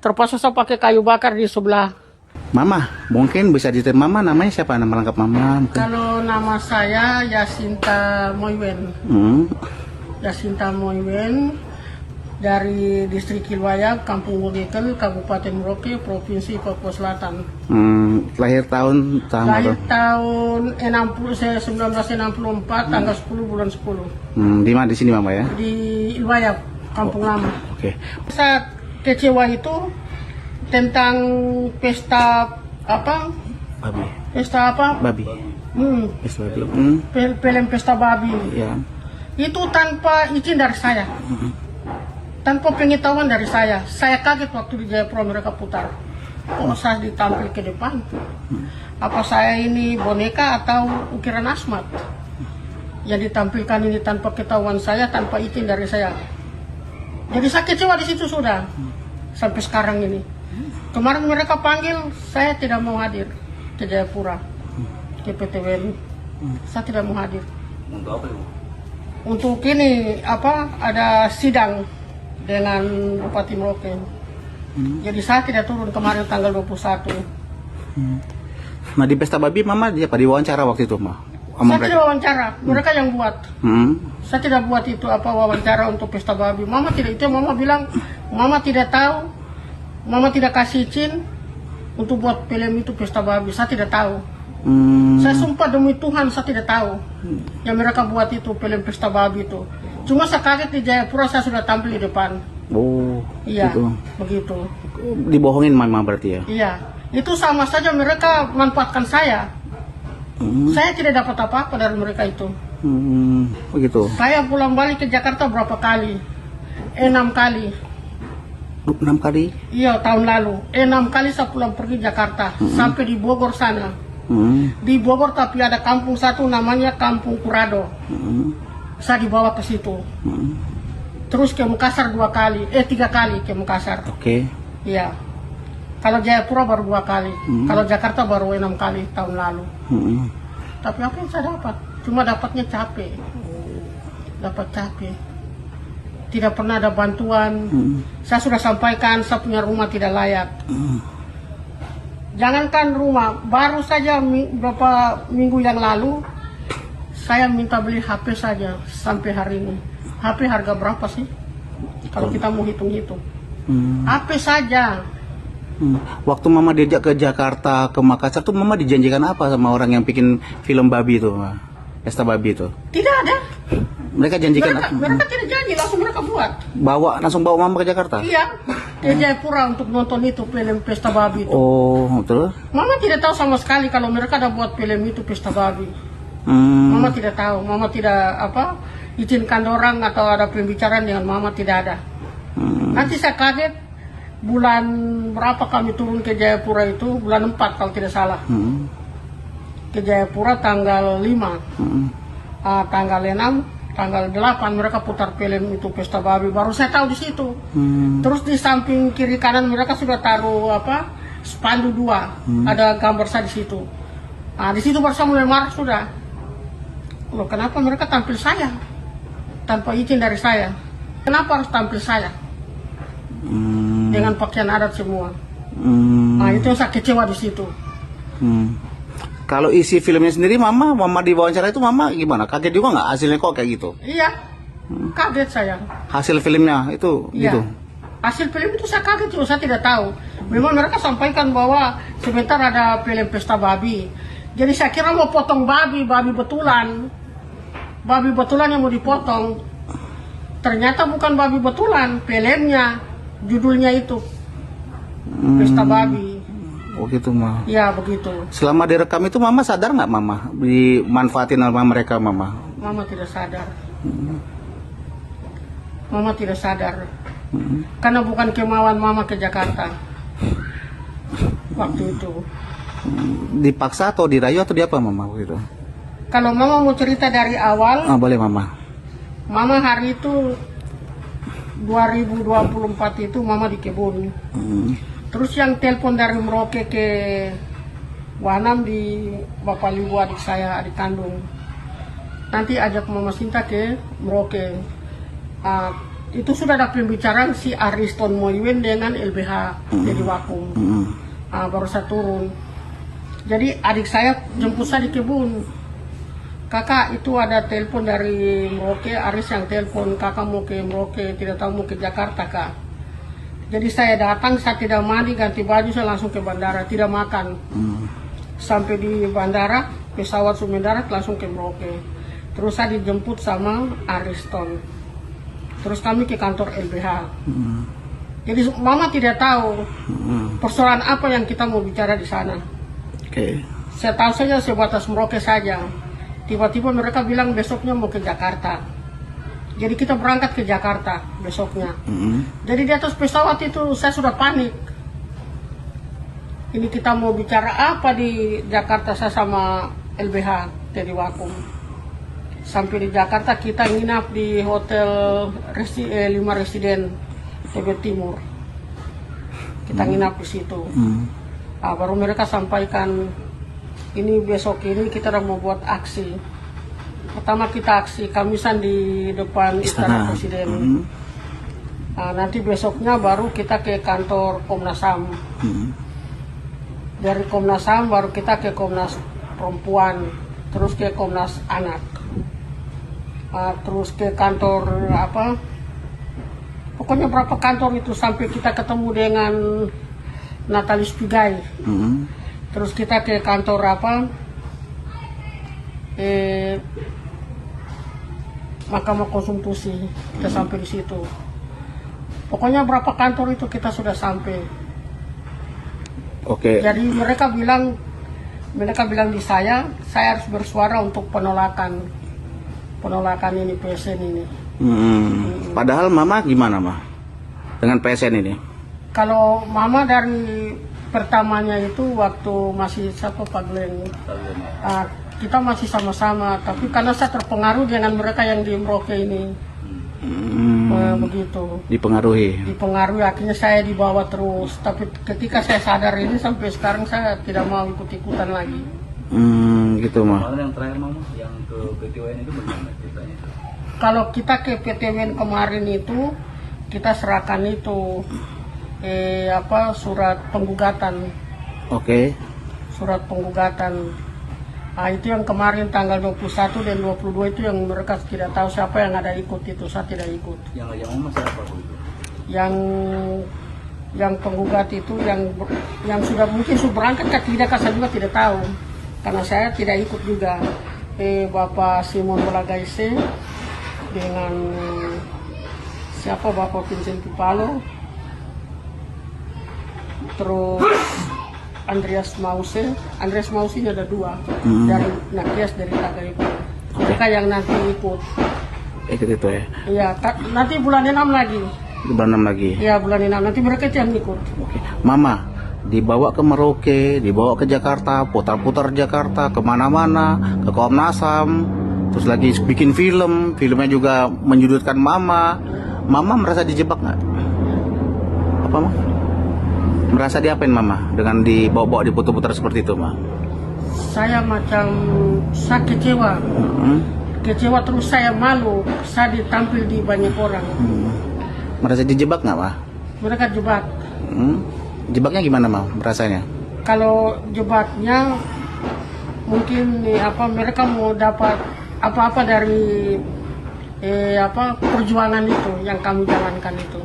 Terpaksa saya pakai kayu bakar di sebelah. Mama, mungkin bisa diceritain Mama namanya siapa? Nama lengkap Mama? Mungkin. Kalau nama saya Yasinta Moiwen. Yasinta Moiwen dari distrik Kilwaya, Kampung Wogekel, Kabupaten Merauke, Provinsi Papua Selatan. Lahir tahun Lahir tahun 1964, tanggal 10 bulan 10. Di mana di sini Mama ya? Di Ilwaya, Kampung Lama. Oke. Saya kecewa itu tentang pesta apa? Babi. Pesta apa? Babi. Pesta babi. Film pesta babi. Ya. Itu tanpa izin dari saya. Tanpa pengetahuan dari saya. Saya kaget waktu di Jayapura mereka putar. Oh, saya ditampil ke depan. Apa saya ini boneka atau ukiran Asmat? Yang ditampilkan ini tanpa ketahuan saya, tanpa izin dari saya. Jadi saya kecewa di situ sudah. Sampai sekarang ini. Kemarin mereka panggil, saya tidak mau hadir ke Jayapura, ke PTWN. Saya tidak mau hadir. Untuk apa Ibu? Untuk ini ada sidang dengan Bupati Merauke. Jadi saya tidak turun kemarin tanggal 21. Nah di pesta babi Mama dia diwawancara waktu itu Ma? Saya tidak wawancara, mereka yang buat. Saya tidak buat itu wawancara untuk pesta babi. Mama tidak, itu Mama bilang Mama tidak tahu, Mama tidak kasih izin untuk buat film itu pesta babi. Saya tidak tahu. Saya sumpah demi Tuhan saya tidak tahu yang mereka buat itu film pesta babi itu. Cuma saya kaget di Jayapura saya sudah tampil di depan. Oh, iya, gitu. begitu. Dibohongin Mama berarti ya? Iya, itu sama saja mereka manfaatkan saya. Saya tidak dapat apa-apa dari mereka itu. Begitu. Saya pulang balik ke Jakarta berapa kali? 6 kali. 6 kali? Iya, tahun lalu. 6 kali saya pulang pergi Jakarta. Sampai di Bogor sana. Di Bogor tapi ada kampung satu namanya Kampung Kurado. Saya dibawa ke situ. Terus ke Makassar 3 kali ke Makassar. Oke. Iya. Kalau Jayapura baru 2 kali. Kalau Jakarta baru 6 kali tahun lalu. Tapi apa yang saya dapat? Cuma dapatnya capek. Dapat capek. Tidak pernah ada bantuan. Saya sudah sampaikan saya punya rumah tidak layak. Jangankan rumah, baru saja beberapa minggu yang lalu saya minta beli HP saja sampai hari ini. HP harga berapa sih? Kalau kita mau hitung-hitung. HP saja. Waktu Mama diajak ke Jakarta, ke Makassar tuh Mama dijanjikan apa sama orang yang bikin film babi itu, Ma? Pesta babi itu? Tidak ada. Mereka janjikan mereka tidak janji, langsung mereka buat. Langsung bawa Mama ke Jakarta? Iya, ke Jayapura untuk nonton itu film pesta babi itu. Oh, betul. Mama tidak tahu sama sekali kalau mereka ada buat film itu pesta babi. Mama tidak tahu, Mama tidak izinkan orang atau ada pembicaraan dengan Mama, tidak ada. Nanti saya kaget bulan berapa kami turun ke Jayapura itu, bulan 4 kalau tidak salah. Ke Jayapura tanggal 5. Tanggal 6, tanggal 8 mereka putar film itu pesta babi, baru saya tahu di situ. Terus di samping kiri kanan mereka sudah taruh spanduk 2, ada gambar saya di situ. Di situ baru saya mulai marah sudah. Loh, kenapa mereka tampil saya tanpa izin dari saya? Kenapa harus tampil saya dengan pakaian adat semua? Itu yang saya kecewa di situ. Kalau isi filmnya sendiri Mama diwawancara itu Mama gimana? Kaget juga nggak hasilnya kok kayak gitu? Iya, kaget saya. Hasil filmnya itu iya. gitu? Hasil film itu saya kaget juga, saya tidak tahu. Memang mereka sampaikan bahwa sebentar ada film pesta babi. Jadi saya kira mau potong babi betulan. Babi betulan yang mau dipotong. Ternyata bukan babi betulan, filmnya, judulnya itu pesta babi. Oh gitu Ma. Ya begitu. Selama direkam itu Mama sadar nggak Mama dimanfaatin sama mereka Mama? Mama tidak sadar. Mama tidak sadar. Karena bukan kemauan Mama ke Jakarta waktu itu. Dipaksa atau dirayu atau diapa Mama waktu itu? Kalau Mama mau cerita dari awal, boleh Mama. Mama hari itu 2024 itu Mama di kebun. Terus yang telepon dari Merauke ke Wanam di Bapak Libu, adik saya, adik kandung. Nanti ajak Mama Sinta ke Merauke. Itu sudah ada pembicaraan si Ariston Moiwen dengan LBH jadi vakum. Baru saya turun. Jadi adik saya jemput saya di kebun. Kakak, itu ada telepon dari Merauke, Aris yang telepon, kakak mau ke Merauke, tidak tahu mau ke Jakarta kak. Jadi saya datang, saya tidak mandi, ganti baju, saya langsung ke bandara, tidak makan. Sampai di bandara, pesawat mendarat langsung ke Merauke. Terus saya dijemput sama Ariston. Terus kami ke kantor LBH. Jadi mama tidak tahu persoalan apa yang kita mau bicara di sana. Saya tahu saja sebatas Merauke saja. Tiba-tiba mereka bilang besoknya mau ke Jakarta. Jadi kita berangkat ke Jakarta besoknya. Jadi di atas pesawat itu saya sudah panik. Ini kita mau bicara apa di Jakarta, saya sama LBH jadi vakum. Sampai di Jakarta kita nginap di hotel 5 Residen Tebet Timur. Kita nginap di situ. Baru mereka sampaikan ini besok ini kita udah mau buat aksi. Pertama kita aksi Kamisan di depan Istana Presiden. Nanti besoknya baru kita ke kantor Komnas HAM. Dari Komnas HAM baru kita ke Komnas Perempuan, terus ke Komnas Anak, terus ke kantor apa? Pokoknya berapa kantor itu sampai kita ketemu dengan Natalis Pigai. Terus kita ke kantor apa? Mahkamah Konstitusi. Kita sampai di situ. Pokoknya berapa kantor itu kita sudah sampai. Jadi mereka bilang di saya harus bersuara untuk penolakan ini PSN ini. Padahal mama gimana mah dengan PSN ini? Kalau mama dari pertamanya itu waktu masih Pak Glenn, kita masih sama-sama, tapi karena saya terpengaruh dengan mereka yang di Merauke ini, begitu. Dipengaruhi, akhirnya saya dibawa terus. Tapi ketika saya sadar ini sampai sekarang saya tidak mau ikut-ikutan lagi. Gitu mah. Yang terakhir mama, yang ke PTWN itu bagaimana ceritanya? Kalau kita ke PTWN kemarin itu kita serahkan itu surat penggugatan. Surat penggugatan. Itu yang kemarin tanggal 21 dan 22 itu yang mereka tidak tahu siapa yang ada ikut itu, saya tidak ikut. Yang mama siapa itu? Yang penggugat itu yang sudah mungkin sudah berangkat tidak, saya juga tidak tahu. Karena saya tidak ikut juga. Bapak Simon Bolagaise dengan siapa Bapak Vincent Pipalo. Terus Andreas Mause ini ada 2 dari Nakias dari Tagaipa. Mereka yang nanti ikut. Ikut itu ya? Iya, nanti bulan 6 lagi. Bulan 6 lagi? Iya, bulan 6 nanti mereka yang ikut. Mama dibawa ke Merauke, dibawa ke Jakarta, putar-putar Jakarta, kemana-mana, ke Komnas HAM, terus lagi bikin filmnya juga menyudutkan mama. Mama merasa dijebak nggak? Apa mah? Merasa diapain mama dengan dibawa-bawa diputar-putar seperti itu mah? Saya kecewa. Kecewa terus saya malu, saya ditampil di banyak orang. Merasa dijebak nggak mah? Mereka jebak. Jebaknya gimana mah rasanya? Kalau jebaknya mungkin mereka mau dapat apa-apa dari perjuangan itu yang kami jalankan itu.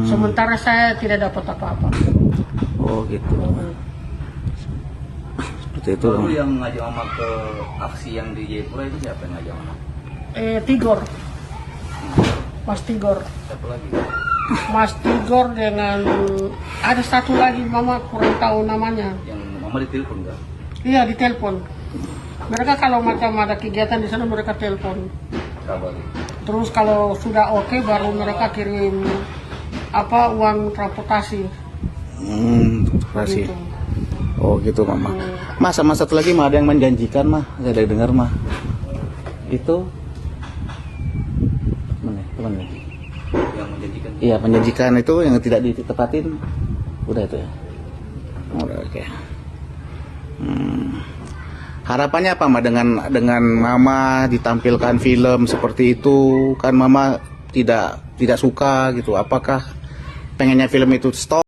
Sementara saya tidak dapat apa-apa. Oh gitu. Seperti itu. Lalu yang ngajak mama ke aksi yang di Jayapura itu siapa yang ngajak mama? Tigor. Mas Tigor. Siapa lagi? Mas Tigor dengan ada satu lagi mama kurang tahu namanya. Yang mama ditelepon nggak? Iya ditelepon. Mereka kalau macam ada kegiatan di sana mereka telepon. Kabari. Terus kalau sudah oke baru mereka kirim uang transportasi. Transportasi. Oh gitu mama. Mas sama satu lagi mah ada yang menjanjikan mah, saya ada dengar mah. Itu mana? Yang menjanjikan. Iya, menjanjikan itu yang tidak ditepatin. Udah itu ya. Udah oke. Harapannya apa mah dengan mama ditampilkan film seperti itu, kan mama tidak tidak suka gitu? Apakah pengennya film itu stop